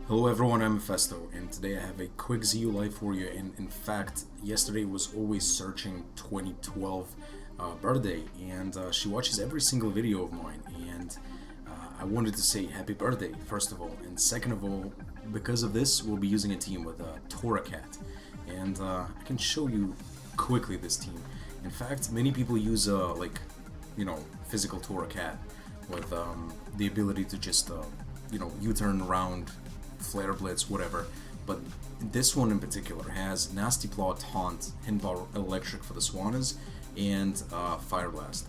Hello everyone, I'm Mefesto, and today I have a quick ZU live for you. And in fact, yesterday was always searching 2012 birthday, and she watches every single video of mine. And I wanted to say happy birthday, first of all, and second of all, because of this, we'll be using a team with Tora Cat, and I can show you quickly this team. In fact, many people use physical Tora Cat with the ability to just U-turn around, flare blitz, whatever. But this one in particular has nasty claw, taunt, hinbar, electric for the Swannas, and fire blast.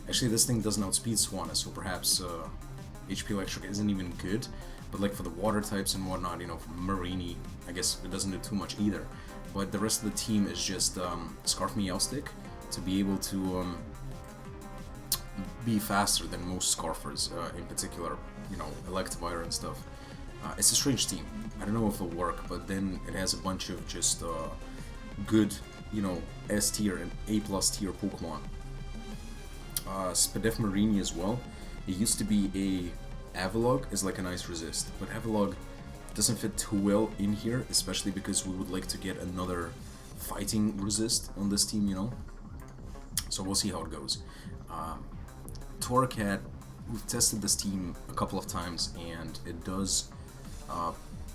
Actually, this thing doesn't outspeed Swanna, so perhaps HP electric isn't even good. But like for the water types and whatnot, for Marini, I guess it doesn't do too much either. But the rest of the team is just Scarf Meowstick to be able to be faster than most Scarfers, in particular, Electivire and stuff. It's a strange team. I don't know if it'll work, but then it has a bunch of just good, S tier and A plus tier Pokemon. Spadef Marini as well. It used to be a Avalog is like a nice resist, but Avalog doesn't fit too well in here, especially because we would like to get another fighting resist on this team, So we'll see how it goes. Torracat, we've tested this team a couple of times, and it does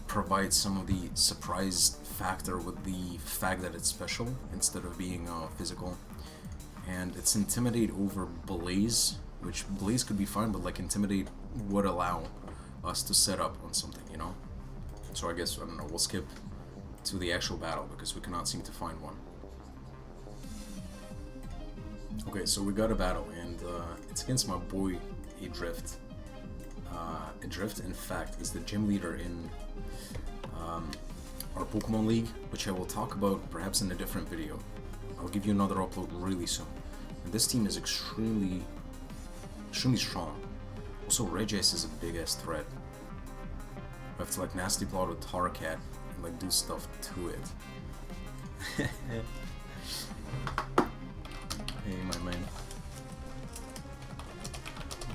provide some of the surprise factor with the fact that it's special instead of being physical. And it's Intimidate over Blaze, which Blaze could be fine, but like Intimidate would allow us to set up on something, So I guess, I don't know, we'll skip to the actual battle because we cannot seem to find one. Okay, so we got a battle, and it's against my boy Adrift. Adrift, in fact, is the gym leader in our Pokemon League, which I will talk about perhaps in a different video. I'll give you another upload really soon. And this team is extremely strong. Also, Regis is a big-ass threat. I have to like Nasty Plot with Torracat and like do stuff to it. Hey, my man.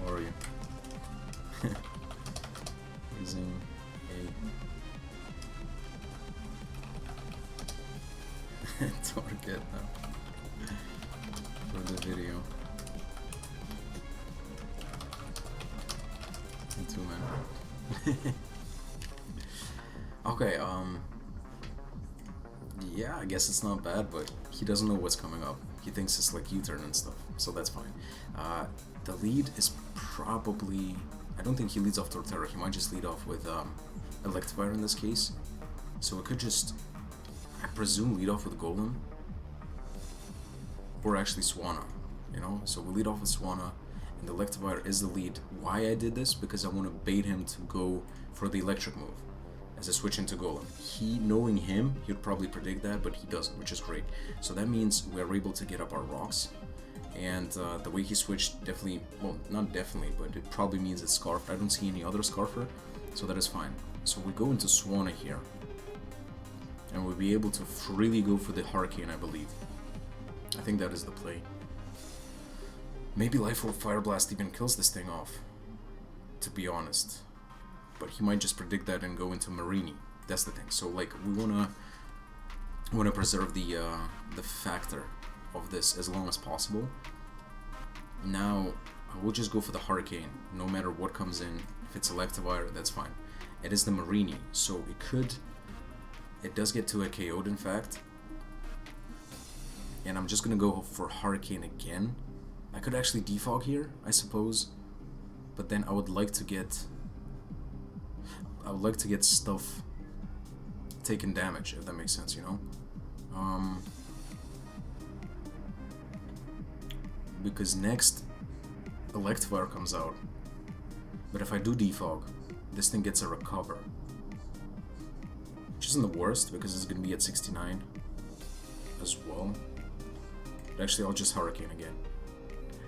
How are you? Using a target now for the video. Me too, man. Okay, yeah, I guess it's not bad, but he doesn't know what's coming up. He thinks it's like U-turn and stuff, so that's fine. The lead is probably... I don't think he leads off Torterra, he might just lead off with Electivire in this case. So it could just, I presume, lead off with Golem. Or actually Swanna, So we lead off with Swanna, and Electivire is the lead. Why I did this? Because I want to bait him to go for the electric move as I switch into Golem. Knowing him, he'd probably predict that, but he doesn't, which is great. So that means we're able to get up our rocks. And the way he switched definitely, well, not definitely, but it probably means it's Scarfed. I don't see any other Scarfer, so that is fine. So we go into Swanna here. And we'll be able to freely go for the Hurricane, I believe. I think that is the play. Maybe Life Orb Fire Blast even kills this thing off, to be honest. But he might just predict that and go into Marini. That's the thing. So like we wanna preserve the factor of this as long as possible. Now I will just go for the Hurricane, no matter what comes in. If it's Electivire, that's fine. It is the Marini, so it does get to a KO'd in fact. And I'm just gonna go for Hurricane again. I could actually defog here, I suppose, but then I would like to get stuff taking damage, if that makes sense, because next Electivire comes out, but if I do defog, this thing gets a recover, which isn't the worst because it's gonna be at 69 as well. But actually, I'll just Hurricane again.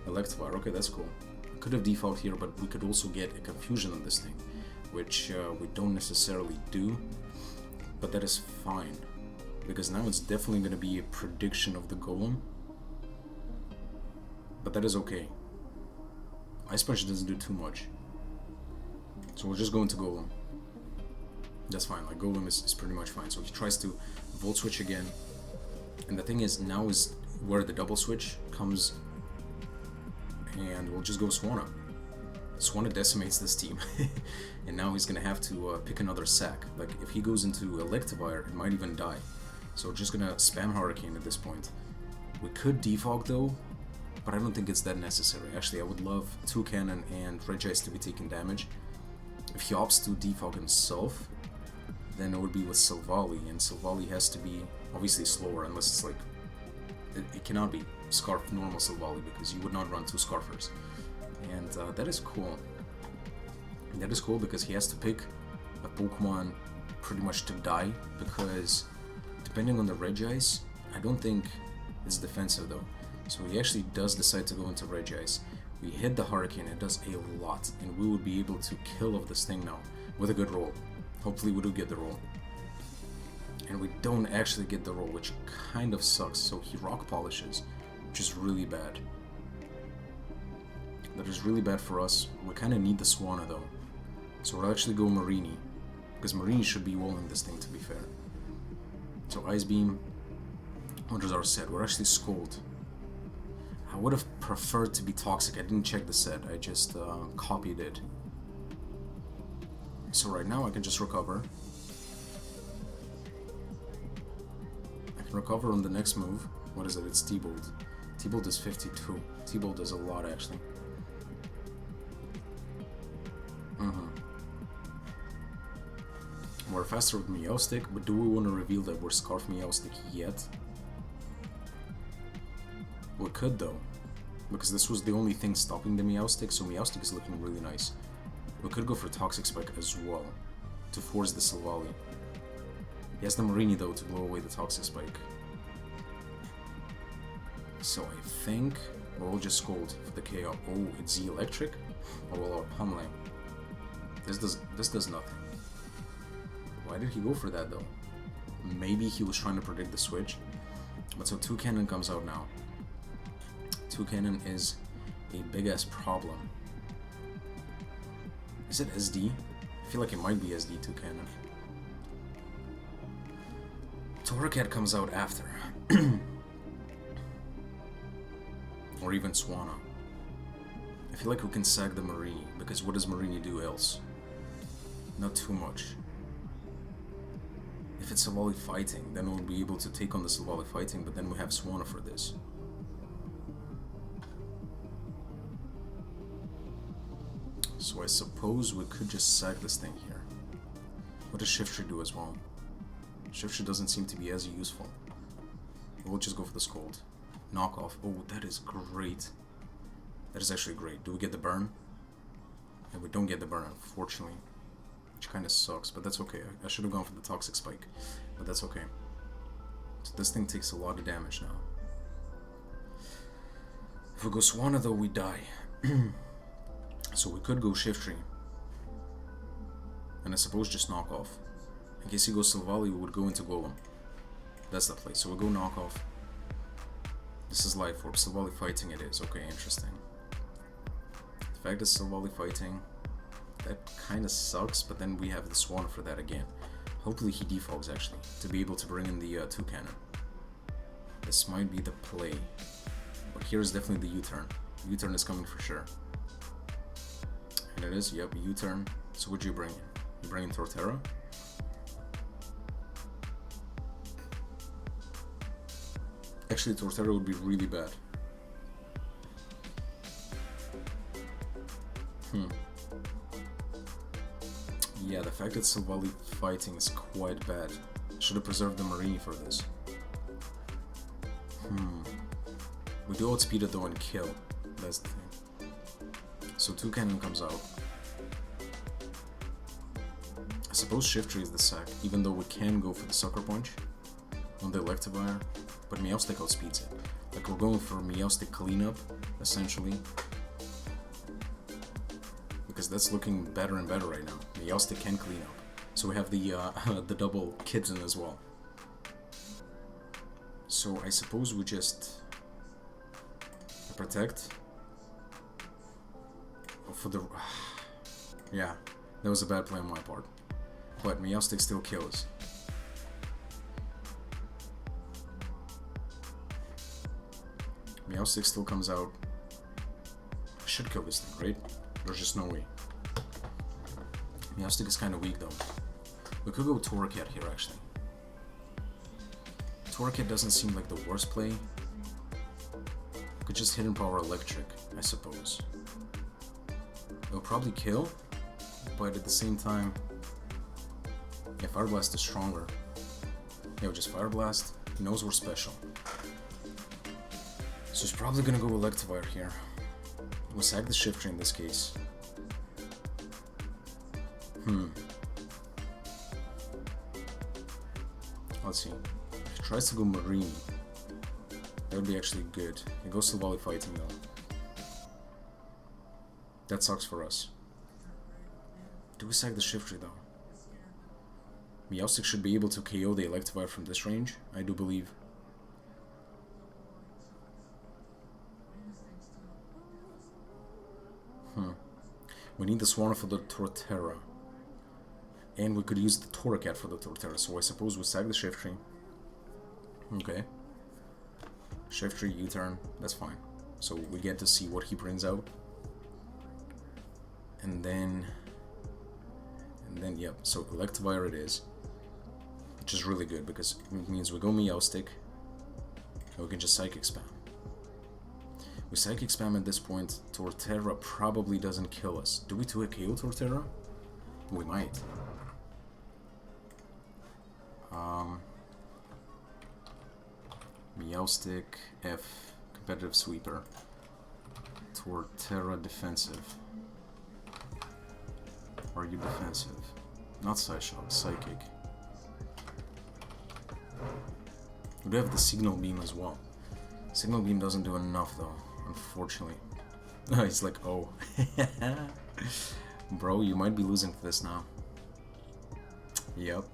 Electivire, okay, that's cool. I could have default here, but we could also get a confusion on this thing, which we don't necessarily do, but that is fine, because now it's definitely going to be a prediction of the Golem, but that is okay. Ice Punch doesn't do too much, so we'll just go into Golem. That's fine, like Golem is pretty much fine. So he tries to Volt Switch again. And the thing is, now is where the double switch comes, and we'll just go Swanna. Swanna decimates this team, and now he's gonna have to pick another sack. Like, if he goes into Electivire, it might even die. So we're just gonna spam Hurricane at this point. We could defog though, but I don't think it's that necessary. Actually, I would love Toucannon and Regice to be taking damage. If he opts to defog himself, then it would be with Silvally, and Silvally has to be obviously slower unless it's like... It cannot be Scarf normal Silvally, because you would not run 2 Scarfers. And that is cool. That is cool because he has to pick a Pokemon pretty much to die, because depending on the Regice, I don't think it's defensive though. So he actually does decide to go into Regice. We hit the Hurricane, it does a lot, and we would be able to kill off this thing now with a good roll. Hopefully we do get the roll. And we don't actually get the roll, which kind of sucks. So he Rock Polishes, which is really bad. That is really bad for us. We kind of need the Swanna though. So we'll actually go Marini, because Marini should be walling this thing, to be fair. So Ice Beam. What is our set? We're actually Scold. I would have preferred to be Toxic. I didn't check the set. I just copied it. So right now I can just recover. I can recover on the next move. What is it? It's T-Bolt. T-Bolt is 52. T-Bolt does a lot actually. We're faster with Meowstic, but do we want to reveal that we're Scarf Meowstic yet? We could though, because this was the only thing stopping the Meowstic, so Meowstic is looking really nice. We could go for Toxic Spike as well, to force the Silvally. He has the Marini though to blow away the Toxic Spike. So I think we'll just Scold for the KO. Oh, it's Z Electric? Oh well, Pummeling. This does nothing. Why did he go for that though? Maybe he was trying to predict the switch. But so Toucannon comes out now. Toucannon is a big ass problem. Is it SD? I feel like it might be SD Toucannon. Torracat comes out after. Or even Swanna. I feel like we can sack the Marini, because what does Marini do else? Not too much. If it's Silvally fighting, then we'll be able to take on the Silvally fighting, but then we have Swanna for this. So I suppose we could just sack this thing here. What does Shiftry do as well? Shiftry doesn't seem to be as useful. We'll just go for the Scold. Knockoff. Oh, that is great. That is actually great. Do we get the burn? And we don't get the burn, unfortunately. Which kind of sucks, but that's okay. I should have gone for the Toxic Spike, but that's okay. So this thing takes a lot of damage now. If we go Swanna though, we die. So we could go Shiftry. And I suppose just Knockoff. In case he goes Silvally, we would go into Golem. That's the play. So we'll go Knockoff. This is Life Orb. Silvally fighting it is. Okay, interesting. The fact that Silvally fighting, that kind of sucks, but then we have the Swanna for that again. Hopefully he defogs actually, to be able to bring in the Toucannon. This might be the play. But here's definitely the U-turn. U-turn is coming for sure. And it is, yep, U-turn. So what'd you bring in? You bring in Torterra? Actually, Torterra would be really bad. Yeah, the fact that Silvally fighting is quite bad. Should have preserved the Marini for this. We do outspeed it though and kill. That's the thing. So Toucannon comes out. I suppose Shiftry is the sack, even though we can go for the Sucker Punch on the Electivire, but Meowstic outspeeds it. Like, we're going for Meowstic cleanup, essentially. Because that's looking better and better right now. Meowstic can clean up. So we have the the double Kitten as well. So I suppose we just protect for the... Yeah, that was a bad play on my part. But Meowstick still kills. Meowstick still comes out. I should kill this thing, right? There's just no way. Meowstick is kind of weak though. We could go Torracat here actually. Torracat doesn't seem like the worst play. Could just Hidden Power Electric, I suppose. It'll probably kill, but at the same time, yeah, Fire Blast is stronger. Yeah, just Fire Blast. He knows we're special. So he's probably gonna go Electivire here. We'll sack the Shifter in this case. Let's see. If he tries to go Marini, that would be actually good. He goes to Volley Fighting though. That sucks for us. Do we sack the Shifter though? Meowstick should be able to KO the Electivire from this range, I do believe. We need the Swanna for the Torterra. And we could use the Torracat for the Torterra, so I suppose we sack the Shiftry. Okay. Shiftry, U-turn, that's fine. So we get to see what he brings out. And then, yep, so Electivire it is. Which is really good, because it means we go Meowstick, and we can just Psychic Spam. We Psychic Spam at this point, Torterra probably doesn't kill us. Do we 2-hit KO Torterra? We might. Meowstick, F, Competitive Sweeper. Torterra defensive. Are you defensive? Not Side Shot, Psychic. We do have the Signal Beam as well. Signal Beam doesn't do enough though, unfortunately. He's like, oh. Bro, you might be losing to this now. Yep.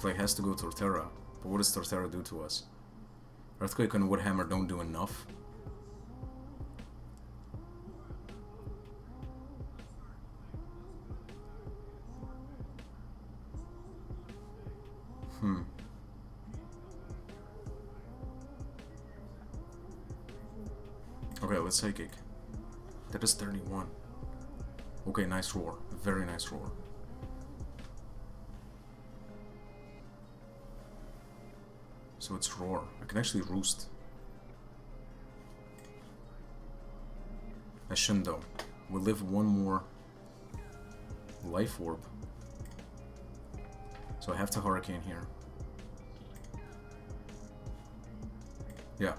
He like has to go Torterra, but what does Torterra do to us? Earthquake and Wood Hammer don't do enough. Okay, let's Psychic. That is 31. Okay, nice roar. Very nice roar. So it's roar. I can actually roost. I shouldn't though. We'll live one more life orb. So I have to Hurricane here. Yeah.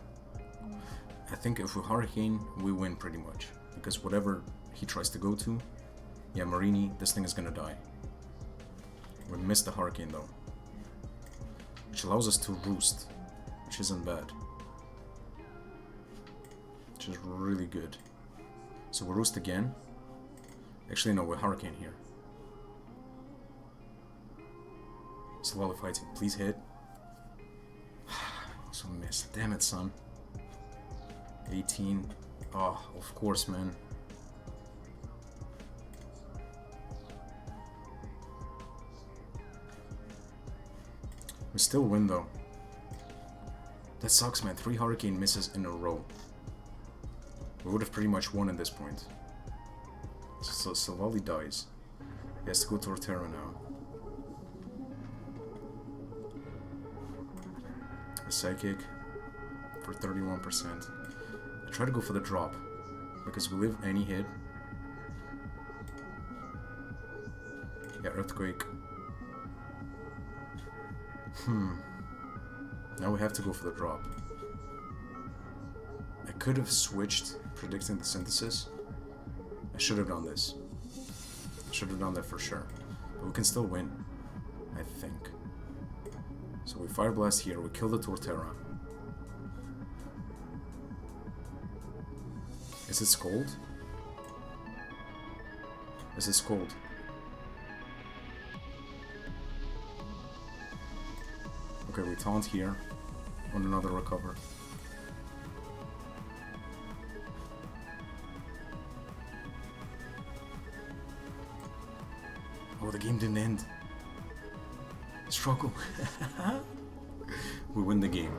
I think if we Hurricane, we win pretty much. Because whatever he tries to go to, yeah, Marini, this thing is gonna die. We missed the Hurricane though. Which allows us to roost, which isn't bad. Which is really good. So we roost again. Actually no, we're Hurricane here. It's a lot of fighting. Please hit. Also missed. Damn it, son. 18. Oh, of course, man. We still win, though. That sucks, man. 3 Hurricane misses in a row. We would have pretty much won at this point. So Savali dies. He has to go to Torterra now. A Psychic for 31%. I try to go for the drop, because we live any hit. Yeah, Earthquake. Now we have to go for the drop. I could have switched predicting the synthesis. I should have done this. I should have done that for sure. But we can still win, I think. So we Fire Blast here, we kill the Torterra. Is it Scold? Is it Scold? Okay, we taunt here on another recover. Oh, the game didn't end. Struggle. We win the game.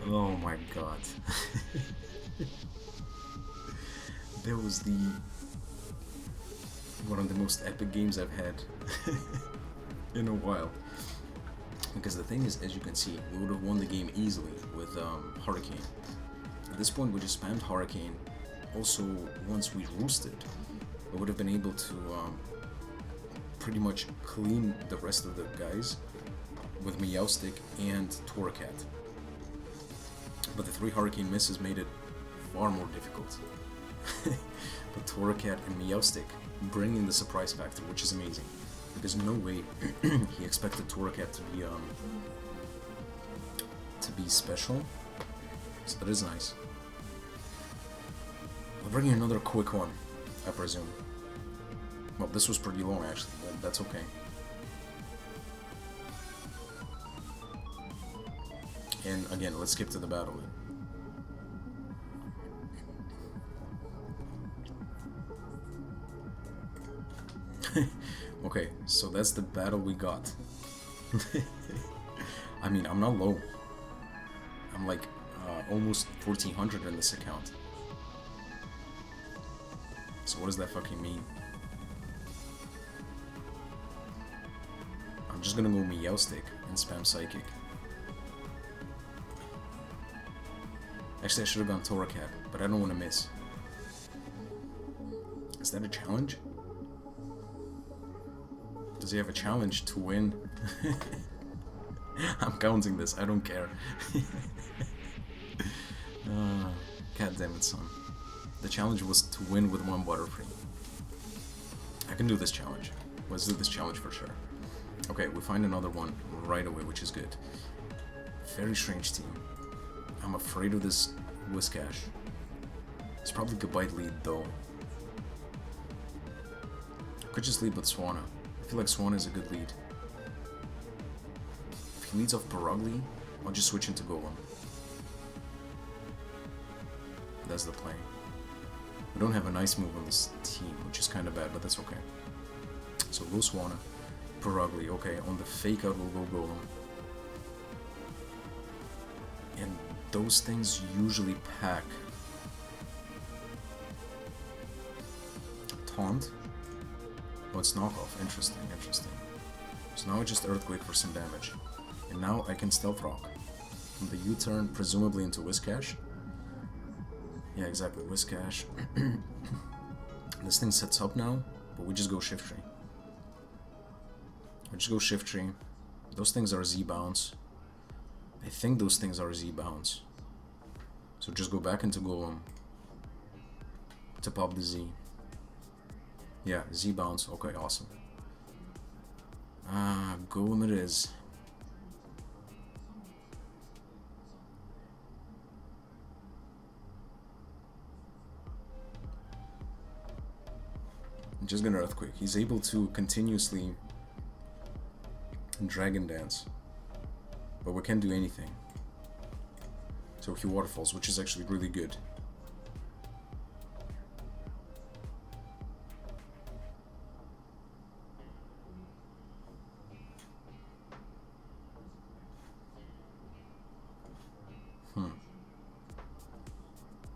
Oh my god. That was one of the most epic games I've had in a while. Because the thing is, as you can see, we would have won the game easily with Hurricane. At this point, we just spammed Hurricane. Also, once we roosted, we would have been able to pretty much clean the rest of the guys with Meowstick and Torracat. But the 3 Hurricane misses made it far more difficult. But Torracat and Meowstick bring in the surprise factor, which is amazing. Because no way he expected Torracat to be special. So that is nice. I'll bring you another quick one, I presume. Well, this was pretty long actually, but that's okay. And again, let's skip to the battle then. Okay, so that's the battle we got. I mean, I'm not low. I'm like almost 1400 in this account. So what does that fucking mean? I'm just gonna go Meowstick and spam Psychic. Actually, I should have gone Torracat, but I don't want to miss. Is that a challenge? Does he have a challenge to win? I'm counting this, I don't care. God damn it, son. The challenge was to win with 1 Butterfree. I can do this challenge. Let's do this challenge for sure. Okay, we find another one right away, which is good. Very strange team. I'm afraid of this Whiscash. It's probably goodbye lead though. Could just lead with Swanna. I feel like Swanna is a good lead. If he leads off Barugly, I'll just switch into Golem. That's the play. We don't have a nice move on this team, which is kind of bad, but that's okay. So go Swanna, Barugly. Okay, on the fake out we'll go Golem. And those things usually pack. Taunt? Oh, it's knockoff. Interesting, interesting. So now I just Earthquake for some damage. And now I can Stealth Rock. On the U-turn, presumably into Whiscash. Yeah, exactly, Whiscash. This thing sets up now, but we just go Shift Tree. We just go Shift Tree. Those things are Z-bounce. I think those things are Z-bounce. So just go back into Golem. To pop the Z. Yeah, Z-bounce. Okay, awesome. Golem it is. I'm just gonna Earthquake. He's able to continuously Dragon Dance. But we can't do anything. So he Waterfalls, which is actually really good.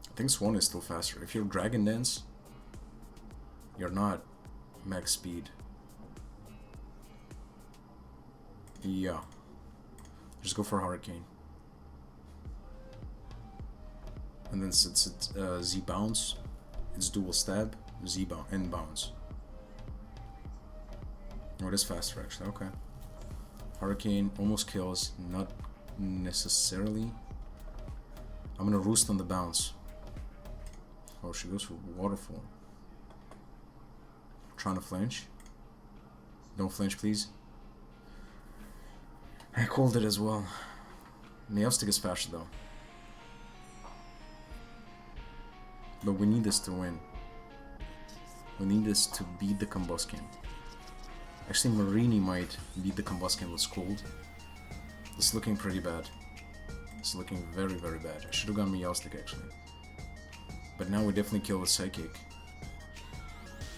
I think Swan is still faster. If you're Dragon Dance, you're not max speed. Yeah. Just go for Hurricane. And then since it's Z bounce, it's dual stab, Z bounce, and bounce. Oh, it is faster actually, okay. Hurricane almost kills, not necessarily. I'm gonna roost on the bounce. Oh, she goes for Waterfall. Trying to flinch. Don't flinch, please. I called it as well. Meowstick is faster though. But we need this to win. We need this to beat the Combuskin. Actually, Marini might beat the Combuskin with Scold. It's looking pretty bad. It's looking very, very bad. I should have gone Meowstic actually. But now we definitely kill the Psychic.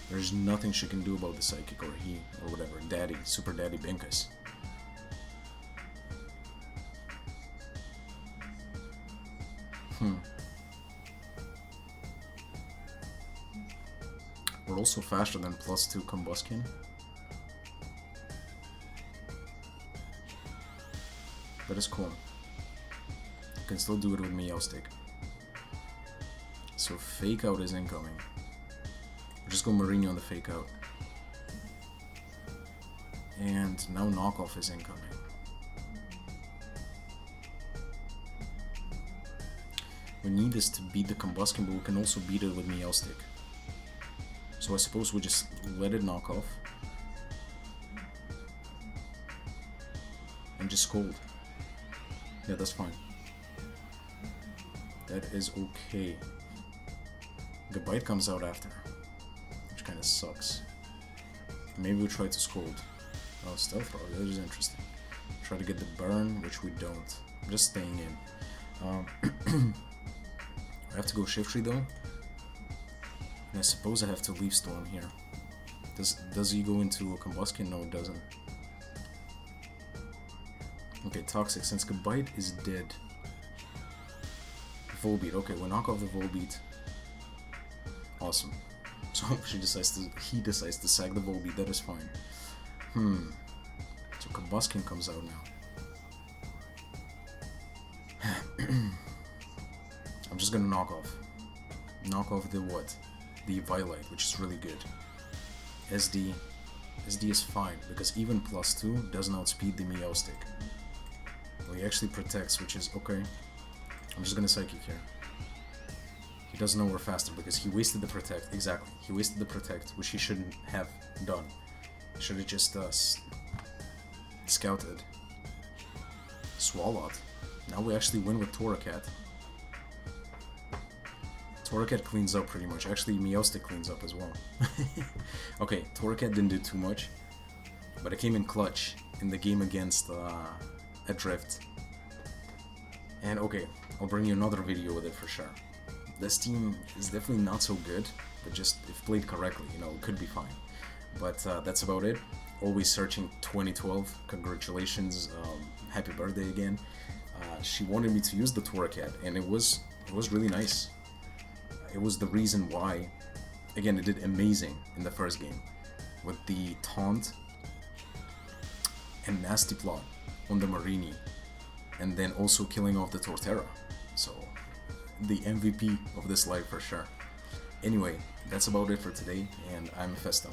There's nothing she can do about the Psychic, or he, or whatever. Daddy, Super Daddy Binkus. We're also faster than +2 Combustion. That is cool. You can still do it with Meowstic. So Fake Out is incoming. Just go Mourinho on the Fake Out. And now Knockoff is incoming. We need this to beat the Combustion, but we can also beat it with Meowstic. So I suppose we just let it knock off. And just Scold. Yeah, that's fine. That is okay. The Bite comes out after, which kind of sucks. Maybe we try to Scold. Oh, Stealth Rock, that is interesting. Try to get the burn, which we don't. I'm just staying in. I have to go Shift Tree though. And I suppose I have to leave Storm here. Does he go into a Combustion? No, it doesn't. Okay, Toxic, since Bite is dead. Volbeat, okay, we'll knock off the Volbeat. Awesome. So he decides to sack the Volbeat, that is fine. So Combustion comes out now. I'm just gonna knock off. Knock off the what? The Violet, which is really good. SD is fine, because even +2 doesn't outspeed the Meowstic. Well, he actually protects, which is okay. I'm just gonna Psychic here. He doesn't know we're faster because he wasted the Protect. Exactly. He wasted the Protect, which he shouldn't have done. He should have just scouted. Swallowed. Now we actually win with Torracat. Torracat cleans up pretty much. Actually, Meowstic cleans up as well. Okay, Torracat didn't do too much, but it came in clutch in the game against Adrift. And okay, I'll bring you another video with it for sure. This team is definitely not so good, but just if played correctly, you know, it could be fine. But that's about it. Always searching 2012. Congratulations, happy birthday again. She wanted me to use the Torracat, and it was really nice. It was the reason why. Again, it did amazing in the first game with the taunt and nasty plot on the Marini, and then also killing off the Torterra. So the MVP of this life for sure. Anyway, that's about it for today, and I'm Mefesto.